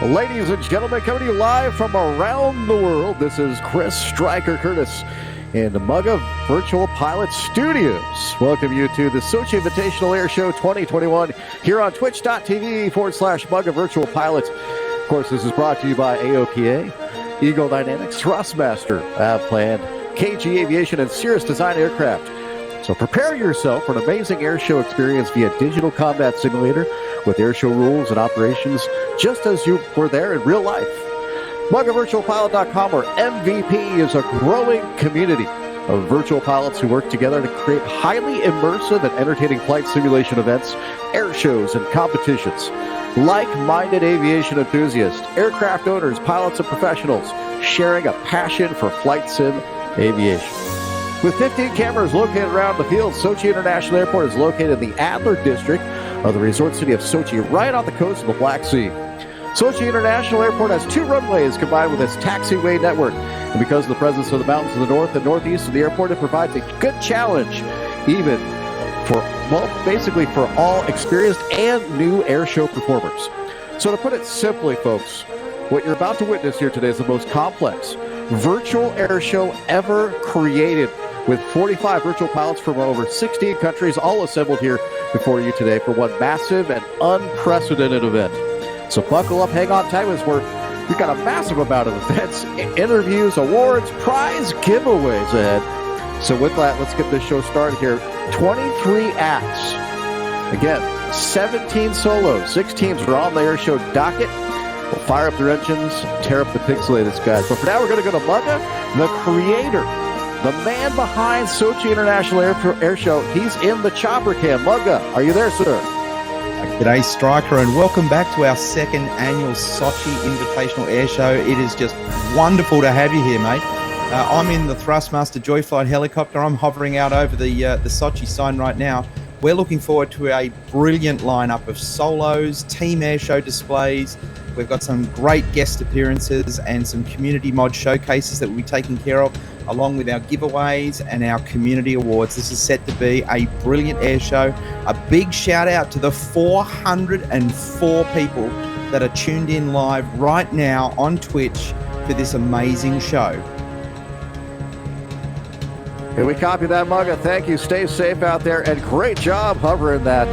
Ladies and gentlemen, coming to you live from around the world, this is Chris Striker Curtis in the Mugga Virtual Pilot Studios. Welcome you to the Sochi Invitational Air Show 2021 here on twitch.tv/Mugga Virtual Pilot. Of course, this is brought to you by AOPA, Eagle Dynamics, Thrustmaster, Avplan, KG Aviation, and Cirrus Design Aircraft. So prepare yourself for an amazing airshow experience via digital combat simulator with airshow rules and operations just as you were there in real life. MuggaVirtualPilot.com, or MVP, is a growing community of virtual pilots who work together to create highly immersive and entertaining flight simulation events, air shows, and competitions. Like-minded aviation enthusiasts, aircraft owners, pilots, and professionals sharing a passion for flight sim aviation. With 15 cameras located around the field, Sochi International Airport is located in the Adler district of the resort city of Sochi, right on the coast of the Black Sea. Sochi International Airport has 2 runways combined with its taxiway network. And because of the presence of the mountains to the north and northeast of the airport, it provides a good challenge, even for, well, basically for all experienced and new airshow performers. So to put it simply, folks, what you're about to witness here today is the most complex virtual airshow ever created, with 45 virtual pilots from over 16 countries all assembled here before you today for one massive and unprecedented event. So buckle up, hang on tight, as we've got a massive amount of events, interviews, awards, prize giveaways ahead. So with that, let's get this show started here. 23 acts. Again, 17 solos. 6 teams are on the airshow docket. We'll fire up their engines, tear up the pixelated skies. But for now, we're going to go to Mugga, the creator, the man behind Sochi International Air Show. He's in the chopper cam. Mugga, are you there, sir? G'day, Striker, and welcome back to our second annual Sochi Invitational Air Show. It is just wonderful to have you here, mate. I'm in the Thrustmaster Joyflight helicopter. I'm hovering out over the Sochi sign right now. We're looking forward to a brilliant lineup of solos, team air show displays. We've got some great guest appearances and some community mod showcases that we'll be taking care of, along with our giveaways and our community awards. This is set to be a brilliant air show. A big shout out to the 404 people that are tuned in live right now on Twitch for this amazing show. Can we copy that, Mugga? Thank you. Stay safe out there, and great job hovering that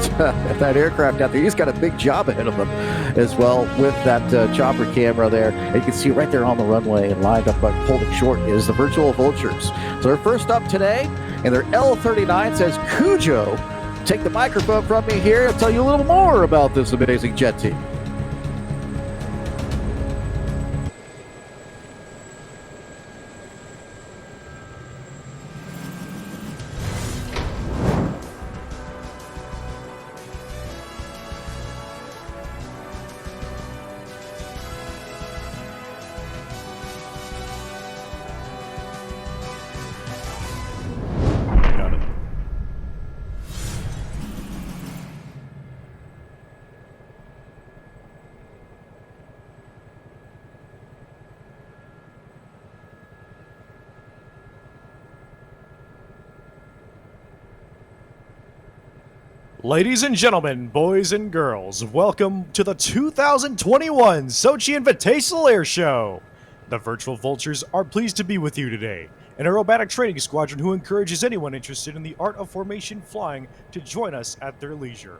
that aircraft out there. He's got a big job ahead of him as well with that chopper camera there. And you can see right there on the runway and lined up, but holding short, is the Virtual Vultures. So they're first up today, and their L-39 says, Kujo, take the microphone from me here and tell you a little more about this amazing jet team. Ladies and gentlemen, boys and girls, welcome to the 2021 Sochi Invitational Air Show. The Virtual Vultures are pleased to be with you today, an aerobatic training squadron who encourages anyone interested in the art of formation flying to join us at their leisure.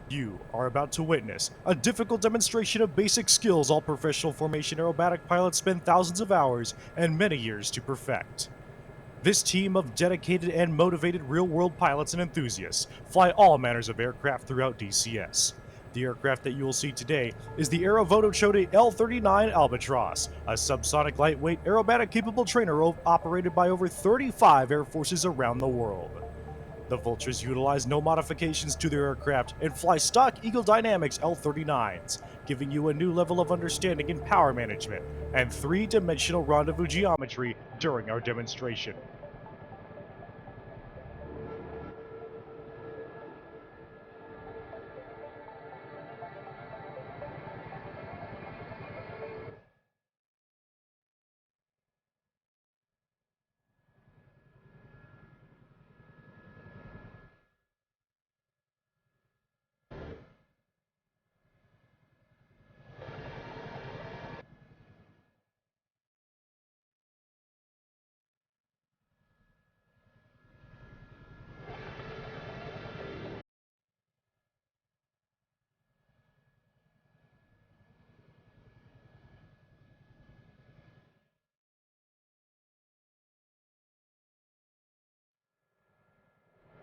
You are about to witness a difficult demonstration of basic skills all professional formation aerobatic pilots spend thousands of hours and many years to perfect. This team of dedicated and motivated real-world pilots and enthusiasts fly all manners of aircraft throughout DCS. The aircraft that you will see today is the Aerobatic L-39 Albatross, a subsonic lightweight aerobatic-capable trainer operated by over 35 air forces around the world. The Vultures utilize no modifications to their aircraft and fly stock Eagle Dynamics L-39s, giving you a new level of understanding in power management and 3-dimensional rendezvous geometry during our demonstration.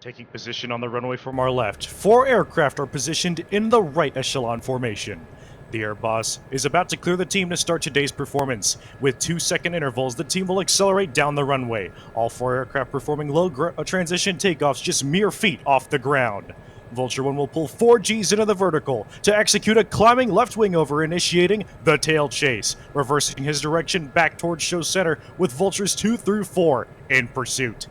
Taking position on the runway from our left, 4 aircraft are positioned in the right echelon formation. The Air Boss is about to clear the team to start today's performance. With 2-second intervals, the team will accelerate down the runway. All 4 aircraft performing low transition takeoffs just mere feet off the ground. Vulture 1 will pull 4 Gs into the vertical to execute a climbing left wing over, initiating the tail chase, reversing his direction back towards show center with Vultures 2 through 4 in pursuit.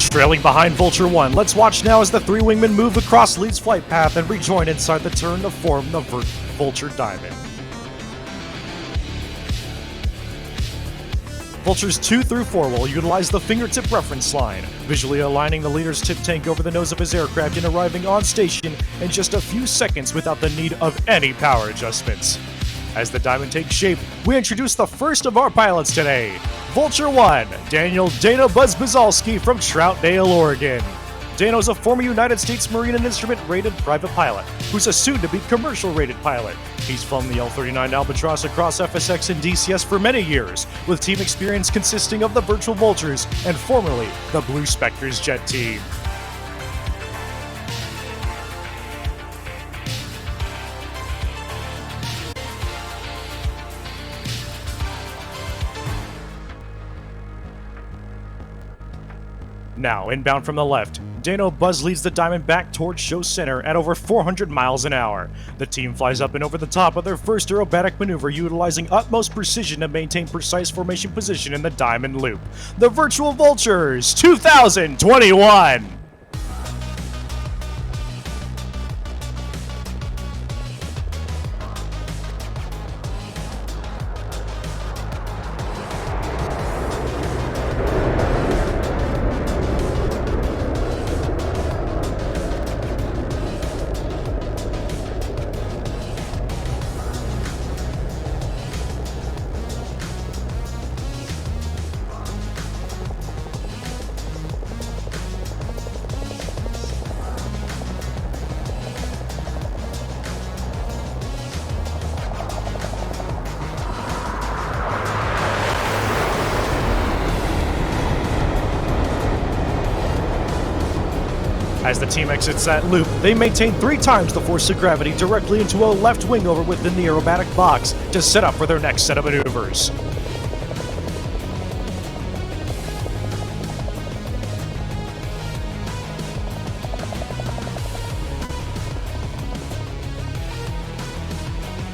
Trailing behind Vulture 1, let's watch now as the 3 wingmen move across Lee's flight path and rejoin inside the turn to form the Vulture Diamond. Vultures 2 through 4 will utilize the fingertip reference line, visually aligning the leader's tip tank over the nose of his aircraft and arriving on station in just a few seconds without the need of any power adjustments. As the Diamond takes shape, we introduce the first of our pilots today, Vulture 1, DanoBuz Bazalski from Troutdale, Oregon. Dano's a former United States Marine and Instrument-rated private pilot, who's a soon-to-be commercial-rated pilot. He's flown the L-39 Albatross across FSX and DCS for many years, with team experience consisting of the Virtual Vultures and formerly the Blue Spectres jet team. Now, inbound from the left, DanoBuz leads the Diamond back towards show center at over 400 miles an hour. The team flies up and over the top of their first aerobatic maneuver, utilizing utmost precision to maintain precise formation position in the Diamond loop. The Virtual Vultures 2021! As the team exits that loop, they maintain 3 times the force of gravity directly into a left wing over within the aerobatic box to set up for their next set of maneuvers.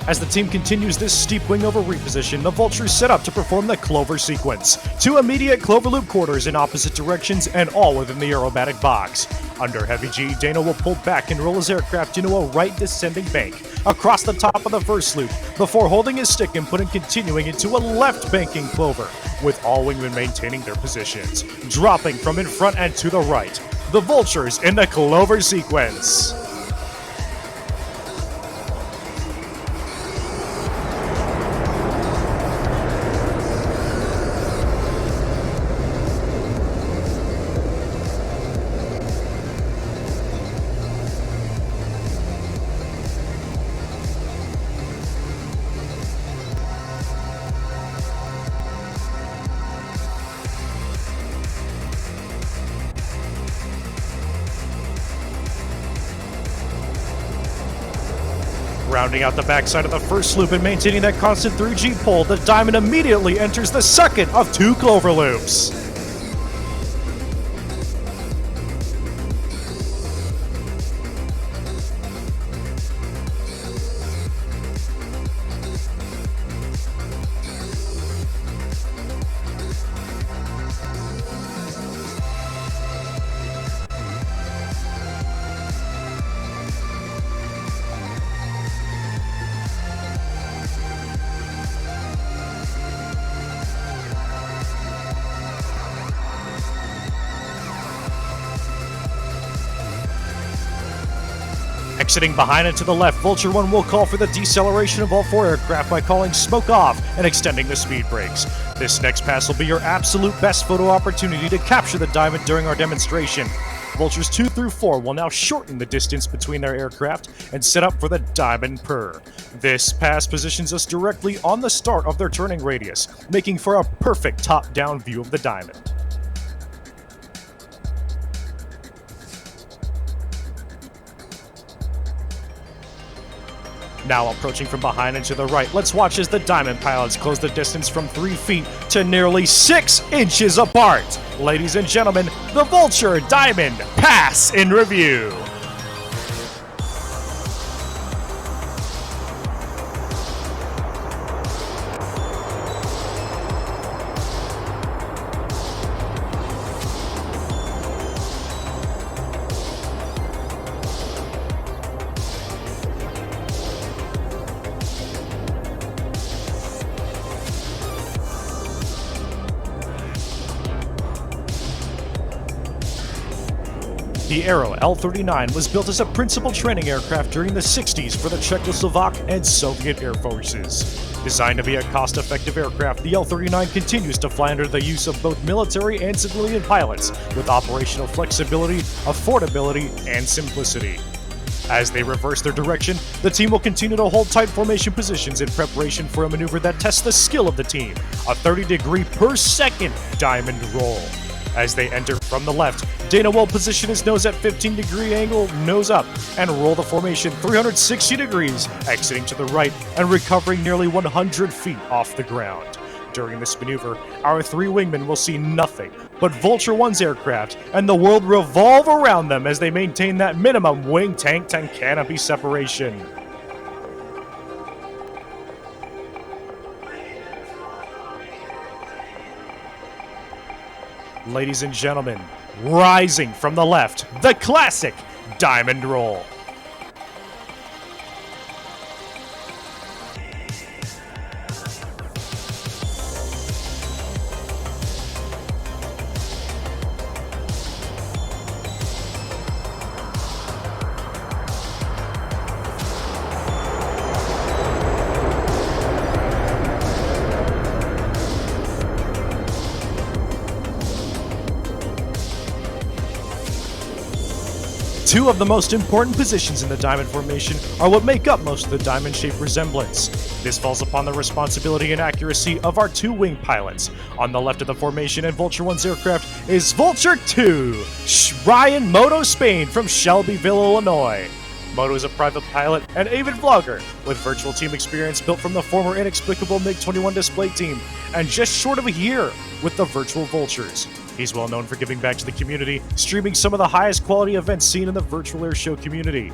As the team continues this steep wing over reposition, the Vultures set up to perform the Clover sequence. 2 immediate Clover loop quarters in opposite directions and all within the aerobatic box. Under heavy G, Dano will pull back and roll his aircraft into a right descending bank across the top of the first loop before holding his stick input and continuing into a left banking Clover, with all wingmen maintaining their positions, dropping from in front and to the right. The Vultures in the Clover sequence. Rounding out the backside of the first loop and maintaining that constant 3G pull, the Diamond immediately enters the second of 2 clover loops. Exiting behind and to the left, Vulture 1 will call for the deceleration of all 4 aircraft by calling smoke off and extending the speed brakes. This next pass will be your absolute best photo opportunity to capture the Diamond during our demonstration. Vultures 2 through 4 will now shorten the distance between their aircraft and set up for the Diamond Purr. This pass positions us directly on the start of their turning radius, making for a perfect top-down view of the Diamond. Now approaching from behind and to the right, let's watch as the Diamond pilots close the distance from 3 feet to nearly 6 inches apart. Ladies and gentlemen, the Vulture Diamond Pass in review. The Aero L-39 was built as a principal training aircraft during the 60s for the Czechoslovak and Soviet air forces. Designed to be a cost-effective aircraft, the L-39 continues to fly under the use of both military and civilian pilots with operational flexibility, affordability, and simplicity. As they reverse their direction, the team will continue to hold tight formation positions in preparation for a maneuver that tests the skill of the team, a 30-degree per second diamond roll. As they enter from the left, Dana will position his nose at 15-degree angle, nose up, and roll the formation 360 degrees, exiting to the right and recovering nearly 100 feet off the ground. During this maneuver, our 3 wingmen will see nothing but Vulture 1's aircraft, and the world revolve around them as they maintain that minimum wing tank and canopy separation. Ladies and gentlemen, rising from the left, the classic diamond roll. Two of the most important positions in the diamond formation are what make up most of the diamond-shaped resemblance. This falls upon the responsibility and accuracy of our 2 wing pilots. On the left of the formation and Vulture 1's aircraft is Vulture 2, Ryan Moto Spain from Shelbyville, Illinois. Moto is a private pilot and avid vlogger with virtual team experience built from the former inexplicable MiG-21 display team and just short of a year with the Virtual Vultures. He's well known for giving back to the community, streaming some of the highest quality events seen in the virtual airshow community.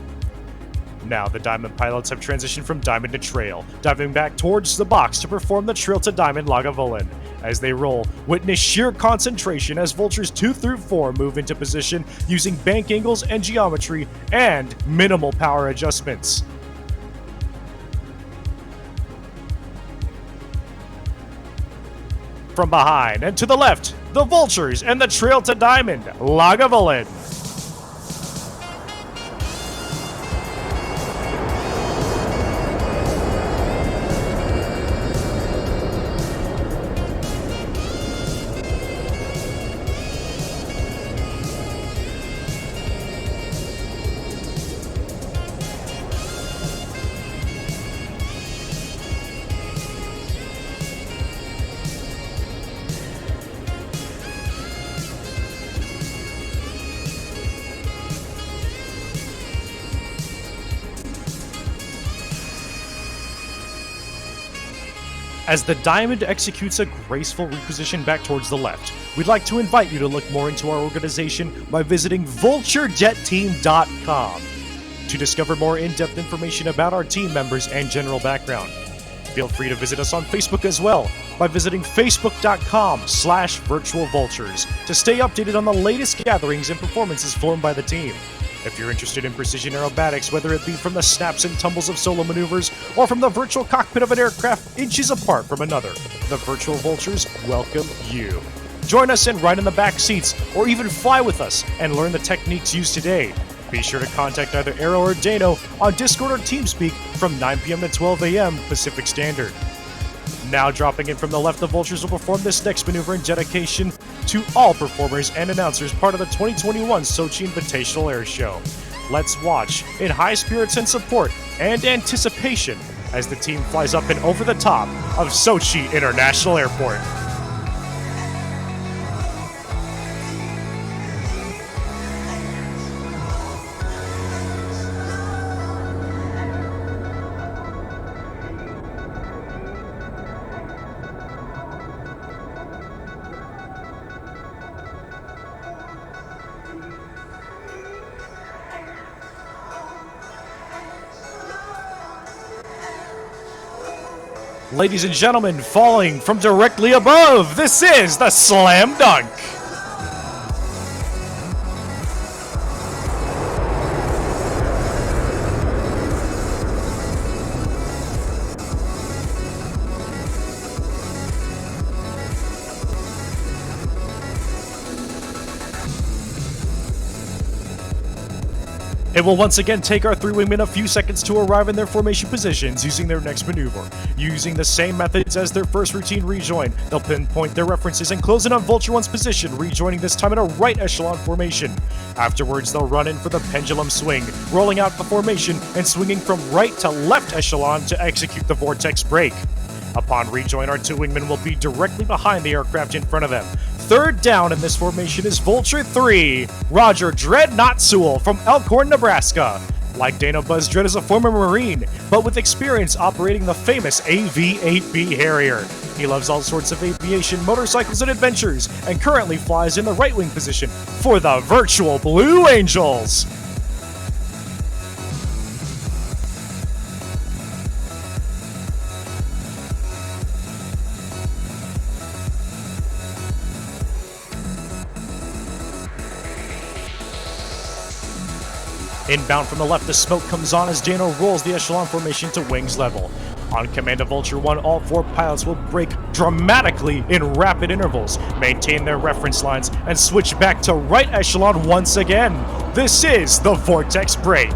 Now, the Diamond pilots have transitioned from Diamond to Trail, diving back towards the box to perform the Trail to Diamond Lagavulin. As they roll, witness sheer concentration as Vultures 2 through 4 move into position using bank angles and geometry and minimal power adjustments. From behind and to the left, the Vultures and the Trail to Diamond Lagavulin. As the Diamond executes a graceful reposition back towards the left, we'd like to invite you to look more into our organization by visiting VultureJetTeam.com to discover more in-depth information about our team members and general background. Feel free to visit us on Facebook as well by visiting facebook.com/virtualvultures to stay updated on the latest gatherings and performances flown by the team. If you're interested in precision aerobatics, whether it be from the snaps and tumbles of solo maneuvers or from the virtual cockpit of an aircraft inches apart from another, the Virtual Vultures welcome you. Join us and ride in the back seats, or even fly with us and learn the techniques used today. Be sure to contact either Aero or Dano on Discord or TeamSpeak from 9 p.m. to 12 a.m. Pacific Standard. Now dropping in from the left, the Vultures will perform this next maneuver in dedication to all performers and announcers part of the 2021 Sochi Invitational Air Show. Let's watch in high spirits and support and anticipation as the team flies up and over the top of Sochi International Airport. Ladies and gentlemen, falling from directly above, this is the Slam Dunk! It will once again take our three wingmen a few seconds to arrive in their formation positions using their next maneuver. Using the same methods as their first routine rejoin, they'll pinpoint their references and close in on Vulture 1's position, rejoining this time in a right echelon formation. Afterwards, they'll run in for the pendulum swing, rolling out the formation and swinging from right to left echelon to execute the vortex break. Upon rejoin, our two wingmen will be directly behind the aircraft in front of them. Third down in this formation is Vulture 3, Roger Dreadnaught Sewell from Elkhorn, Nebraska. Like DanoBuz, Dread is a former Marine, but with experience operating the famous AV-8B Harrier. He loves all sorts of aviation, motorcycles, and adventures, and currently flies in the right wing position for the Virtual Blue Angels. Inbound from the left, the smoke comes on as Dano rolls the echelon formation to wings level. On command of Vulture 1, all four pilots will brake dramatically in rapid intervals, maintain their reference lines, and switch back to right echelon once again. This is the Vortex Break.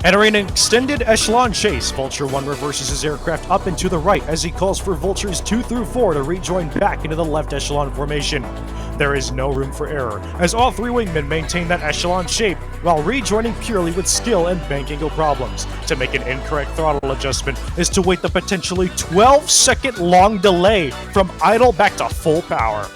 Entering an extended echelon chase, Vulture 1 reverses his aircraft up and to the right as he calls for Vultures 2 through 4 to rejoin back into the left echelon formation. There is no room for error, as all three wingmen maintain that echelon shape while rejoining purely with skill and bank angle problems. To make an incorrect throttle adjustment is to wait the potentially 12-second long delay from idle back to full power.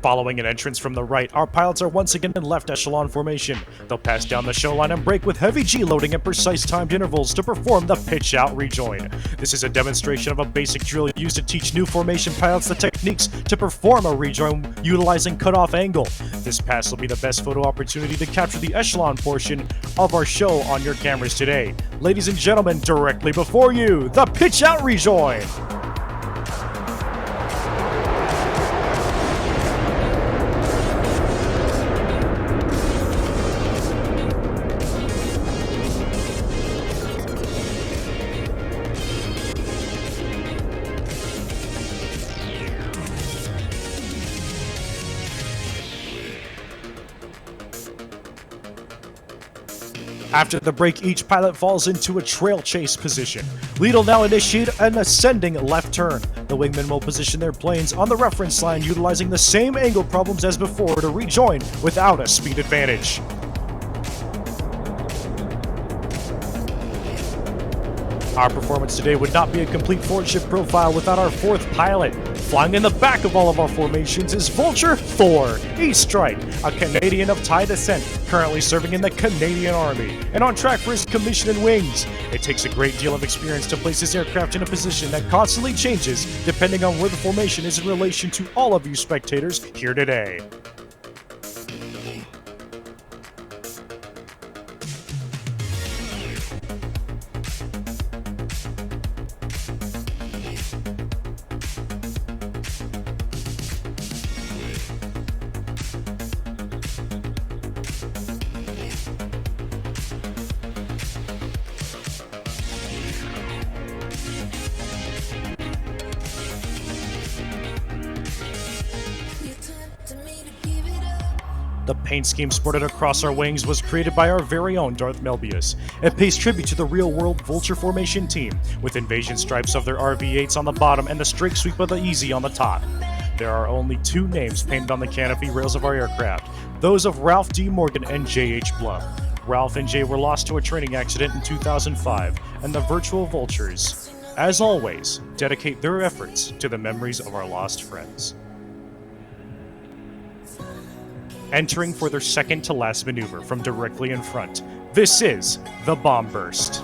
Following an entrance from the right, our pilots are once again in left echelon formation. They'll pass down the show line and brake with heavy G-loading and precise timed intervals to perform the pitch-out rejoin. This is a demonstration of a basic drill used to teach new formation pilots the techniques to perform a rejoin utilizing cutoff angle. This pass will be the best photo opportunity to capture the echelon portion of our show on your cameras today. Ladies and gentlemen, directly before you, the pitch-out rejoin! After the break, each pilot falls into a trail chase position. Lead will now initiate an ascending left turn. The wingmen will position their planes on the reference line, utilizing the same angle problems as before to rejoin without a speed advantage. Our performance today would not be a complete forward-shift profile without our fourth pilot. Flying in the back of all of our formations is Vulture 4, EeeeeeStrike, a Canadian of Thai descent, currently serving in the Canadian Army, and on track for his commission in wings. It takes a great deal of experience to place this aircraft in a position that constantly changes depending on where the formation is in relation to all of you spectators here today. The paint scheme sported across our wings was created by our very own Darth Melbius. It pays tribute to the real-world Vulture formation team, with invasion stripes of their RV-8s on the bottom and the straight sweep of the Easy on the top. There are only two names painted on the canopy rails of our aircraft, those of Ralph D. Morgan and J.H. Blum. Ralph and Jay were lost to a training accident in 2005, and the Virtual Vultures, as always, dedicate their efforts to the memories of our lost friends. Entering for their second to last maneuver from directly in front, this is the Bomb Burst.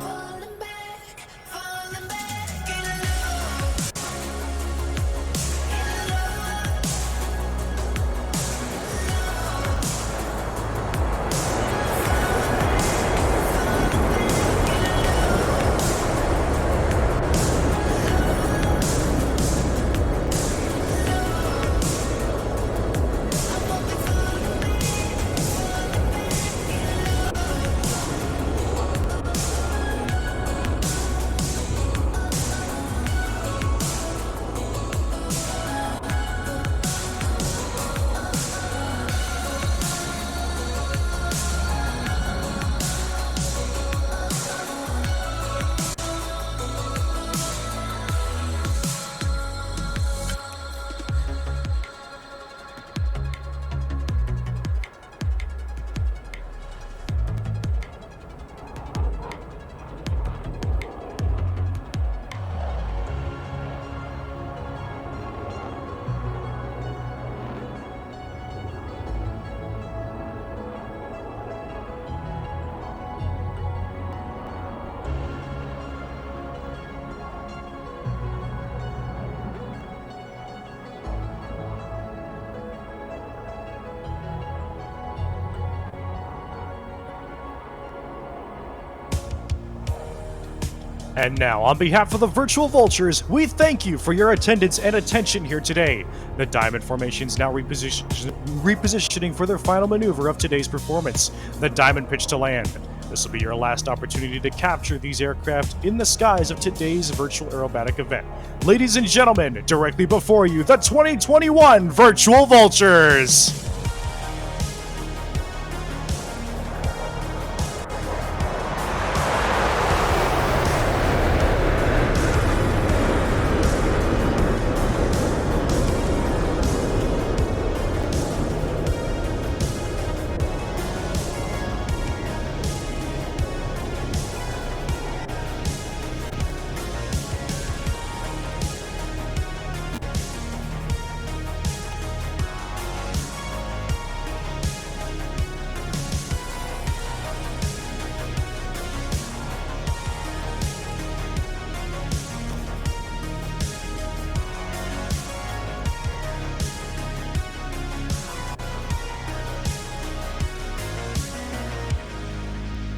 And now, on behalf of the Virtual Vultures, we thank you for your attendance and attention here today. The Diamond Formation's now repositioning for their final maneuver of today's performance, the Diamond Pitch to land. This will be your last opportunity to capture these aircraft in the skies of today's virtual aerobatic event. Ladies and gentlemen, directly before you, the 2021 Virtual Vultures!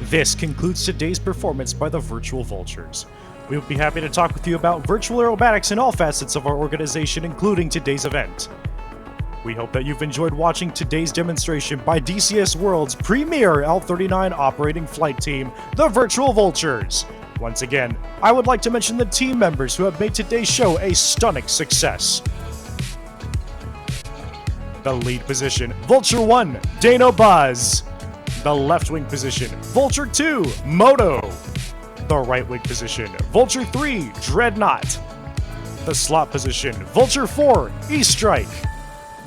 This concludes today's performance by the Virtual Vultures. We will be happy to talk with you about virtual aerobatics in all facets of our organization, including today's event. We hope that you've enjoyed watching today's demonstration by DCS World's premier L-39 operating flight team, the Virtual Vultures. Once again, I would like to mention the team members who have made today's show a stunning success. The lead position, Vulture 1, DanoBuz. The left wing position, Vulture 2, Moto. The right wing position, Vulture 3, Dreadnaught. The slot position, Vulture 4, EeeeeStrike.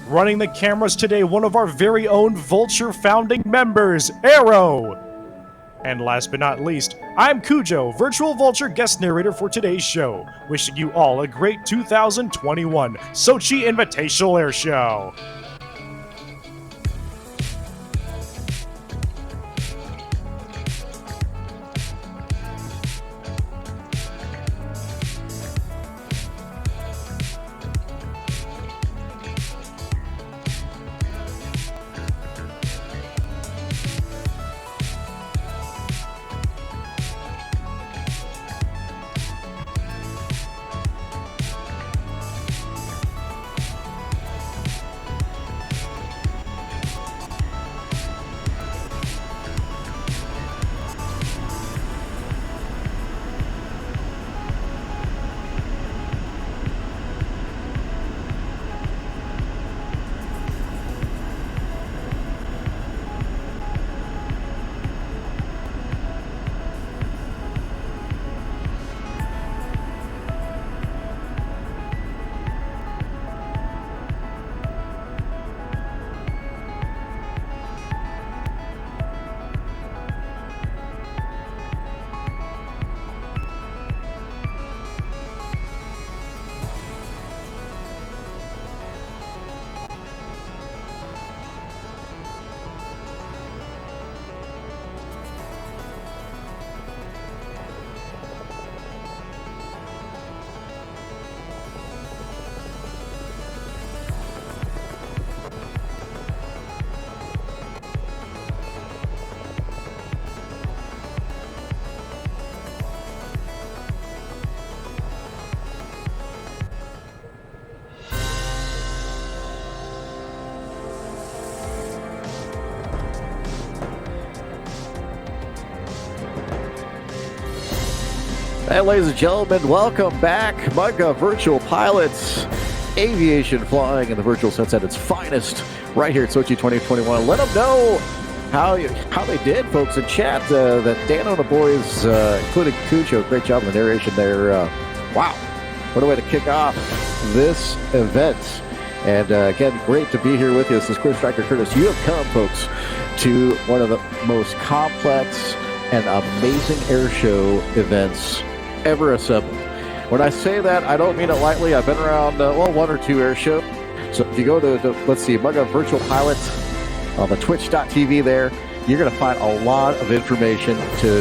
Running the cameras today, one of our very own Vulture founding members, Aero. And last but not least, I'm Kujo, Virtual Vulture guest narrator for today's show, wishing you all a great 2021 Sochi Invitational Air Show. And ladies and gentlemen, welcome back. MUGA Virtual Pilots, aviation flying in the virtual sense at its finest, right here at Sochi 2021. Let them know how they did, folks, in chat. That DanoBuz, including Kujo, great job on the narration there. Wow, what a way to kick off this event. And again, great to be here with you. This is Chris Striker Curtis. You have come, folks, to one of the most complex and amazing air show events ever assembled. When I say that, I don't mean it lightly. I've been around, one or two air shows. So if you go to let's see, MUGA Virtual Pilot on the twitch.tv there, you're going to find a lot of information to